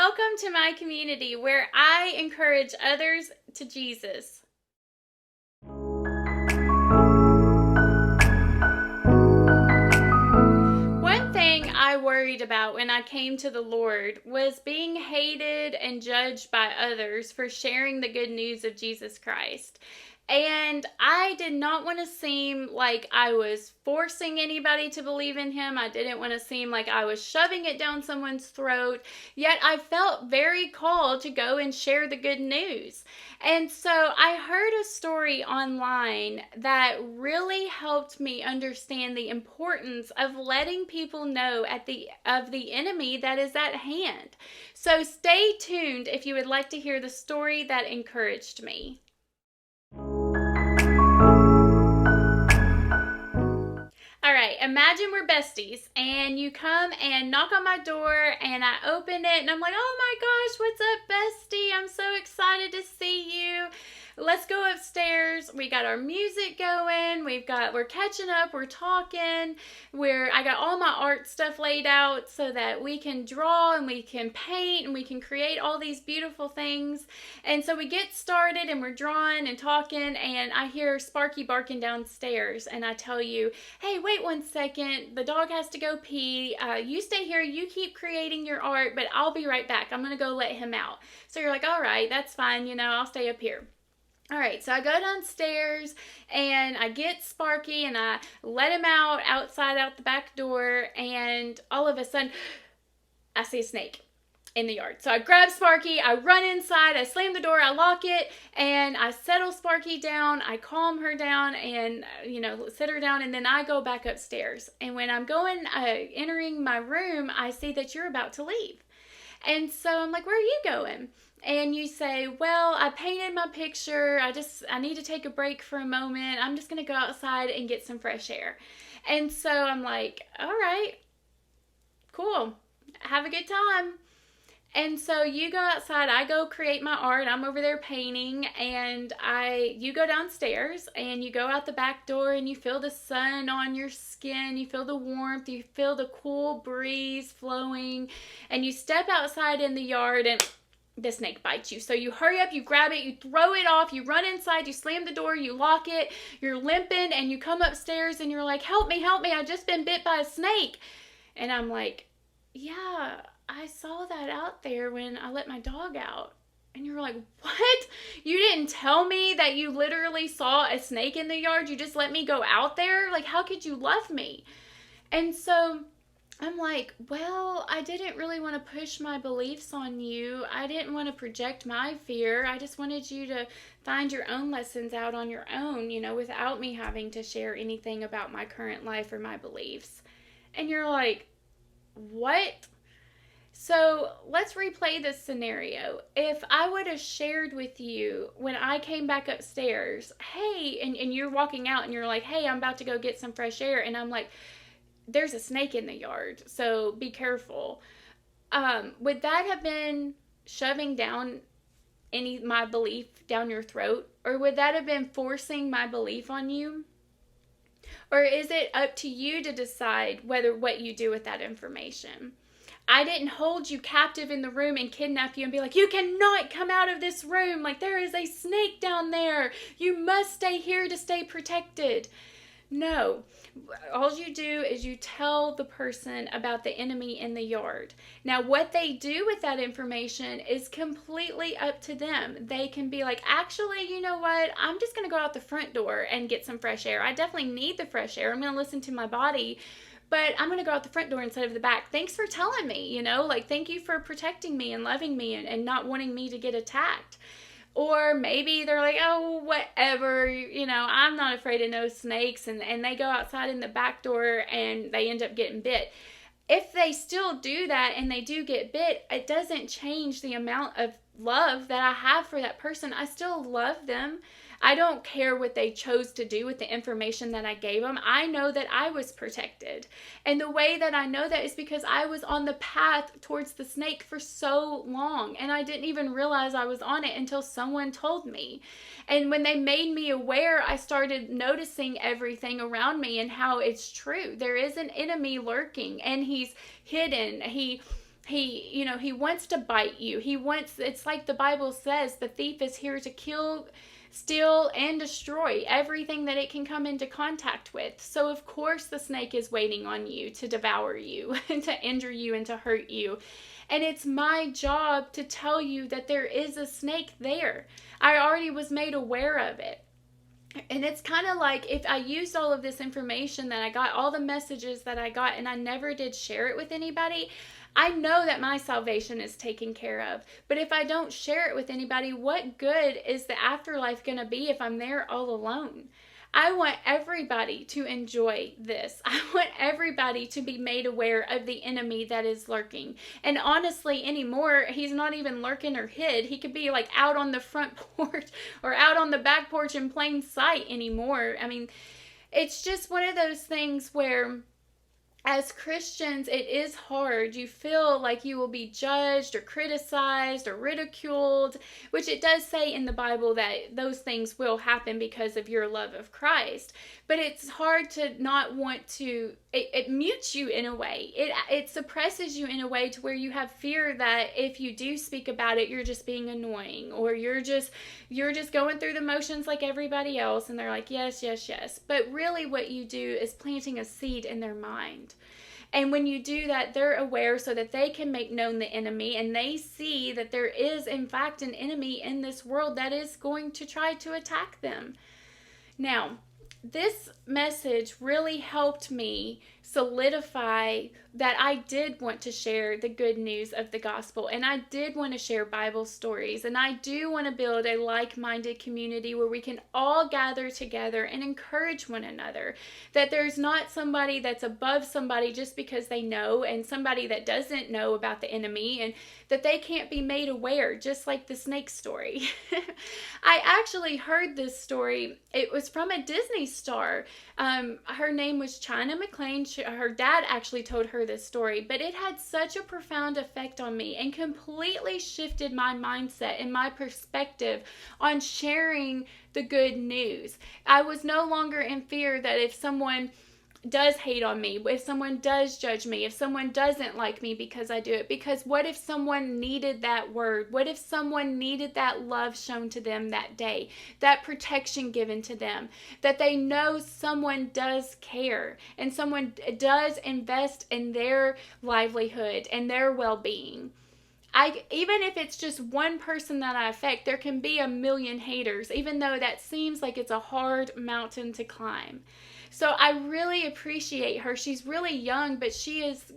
welcome to my community where I encourage others to Jesus. One thing I worried about when I came to the Lord was being hated and judged by others for sharing the good news of Jesus Christ. And I did not want to seem like I was forcing anybody to believe in him. I didn't want to seem like I was shoving it down someone's throat. Yet I felt very called to go and share the good news. And so I heard a story online that really helped me understand the importance of letting people know of the enemy that is at hand. So stay tuned if you would like to hear the story that encouraged me. All right, imagine we're besties and you come and knock on my door and I open it and I'm like, oh my gosh, what's up, bestie? I'm so excited to see you. Let's go upstairs. We got our music going. We're catching up. We're talking. I got all my art stuff laid out so that we can draw and we can paint and we can create all these beautiful things. And so we get started and we're drawing and talking and I hear Sparky barking downstairs and I tell you, hey, wait 1 second. The dog has to go pee. You stay here. You keep creating your art, but I'll be right back. I'm going to go let him out. So you're like, all right, that's fine. I'll stay up here. All right, so I go downstairs and I get Sparky and I let him outside out the back door, and all of a sudden I see a snake in the yard. So I grab Sparky, I run inside, I slam the door, I lock it, and I settle Sparky down, I calm her down and, sit her down, and then I go back upstairs. And when I'm entering my room, I see that you're about to leave. And so I'm like, where are you going? And you say, well, I painted my picture. I need to take a break for a moment. I'm just going to go outside and get some fresh air. And so I'm like, all right, cool. Have a good time. And so you go outside, I go create my art, I'm over there painting, and you go downstairs and you go out the back door and you feel the sun on your skin, you feel the warmth, you feel the cool breeze flowing, and you step outside in the yard and the snake bites you. So you hurry up, you grab it, you throw it off, you run inside, you slam the door, you lock it, you're limping, and you come upstairs and you're like, help me, I've just been bit by a snake. And I'm like, yeah, I saw that out there when I let my dog out. And you're like, what? You didn't tell me that you literally saw a snake in the yard? You just let me go out there? Like, how could you love me? And so I'm like, well, I didn't really want to push my beliefs on you. I didn't want to project my fear. I just wanted you to find your own lessons out on your own, without me having to share anything about my current life or my beliefs. And you're like, what? So let's replay this scenario. If I would have shared with you when I came back upstairs, hey, and you're walking out and you're like, hey, I'm about to go get some fresh air. And I'm like, there's a snake in the yard, so be careful. Would that have been shoving down my belief down your throat? Or would that have been forcing my belief on you? Or is it up to you to decide what you do with that information? I didn't hold you captive in the room and kidnap you and be like, you cannot come out of this room. Like, there is a snake down there. You must stay here to stay protected. No. All you do is you tell the person about the enemy in the yard. Now, what they do with that information is completely up to them. They can be like, actually, you know what? I'm just going to go out the front door and get some fresh air. I definitely need the fresh air. I'm going to listen to my body, but I'm going to go out the front door instead of the back. Thanks for telling me, thank you for protecting me and loving me and not wanting me to get attacked. Or maybe they're like, oh, whatever, I'm not afraid of no snakes. And they go outside in the back door and they end up getting bit. If they still do that and they do get bit, it doesn't change the amount of love that I have for that person. I still love them. I don't care what they chose to do with the information that I gave them. I know that I was protected. And the way that I know that is because I was on the path towards the snake for so long. And I didn't even realize I was on it until someone told me. And when they made me aware, I started noticing everything around me and how it's true. There is an enemy lurking and he's hidden. he wants to bite you. It's like the Bible says, the thief is here to kill, steal, and destroy everything that it can come into contact with. So of course the snake is waiting on you to devour you and to injure you and to hurt you. And it's my job to tell you that there is a snake there. I already was made aware of it. And it's kind of like if I used all of this information that I got, all the messages that I got, and I never did share it with anybody, I know that my salvation is taken care of. But if I don't share it with anybody, what good is the afterlife going to be if I'm there all alone? I want everybody to enjoy this. I want everybody to be made aware of the enemy that is lurking. And honestly, anymore, he's not even lurking or hid. He could be like out on the front porch or out on the back porch in plain sight anymore. I mean, it's just one of those things where, as Christians, it is hard. You feel like you will be judged or criticized or ridiculed, which it does say in the Bible that those things will happen because of your love of Christ. But it's hard to not want to, it mutes you in a way. It suppresses you in a way to where you have fear that if you do speak about it, you're just being annoying, or you're just going through the motions like everybody else, and they're like, yes, yes, yes. But really what you do is planting a seed in their mind. And when you do that, they're aware so that they can make known the enemy, and they see that there is, in fact, an enemy in this world that is going to try to attack them. Now, this message really helped me solidify that I did want to share the good news of the gospel, and I did want to share Bible stories, and I do want to build a like-minded community where we can all gather together and encourage one another, that there's not somebody that's above somebody just because they know, and somebody that doesn't know about the enemy, and that they can't be made aware, just like the snake story. I actually heard this story. It was from a Disney star. Her name was China McClain. Her dad actually told her this story, but it had such a profound effect on me and completely shifted my mindset and my perspective on sharing the good news. I was no longer in fear that if someone does hate on me, if someone does judge me, if someone doesn't like me because I do it, because what if someone needed that word? What if someone needed that love shown to them that day, that protection given to them, that they know someone does care and someone does invest in their livelihood and their well-being? Even if it's just one person that I affect, there can be a million haters, even though that seems like it's a hard mountain to climb. So I really appreciate her. She's really young, but she is,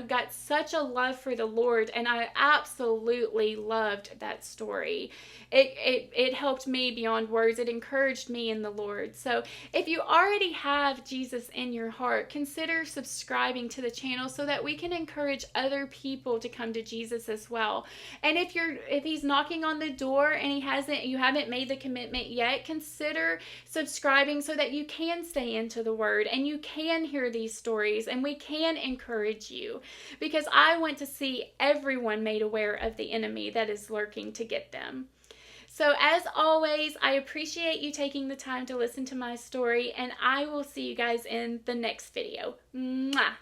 got such a love for the Lord, and I absolutely loved that story. It helped me beyond words. It encouraged me in the Lord. So if you already have Jesus in your heart, consider subscribing to the channel so that we can encourage other people to come to Jesus as well. And if he's knocking on the door and you haven't made the commitment yet, consider subscribing so that you can stay into the Word and you can hear these stories and we can encourage you, because I want to see everyone made aware of the enemy that is lurking to get them. So as always, I appreciate you taking the time to listen to my story, and I will see you guys in the next video. Mwah!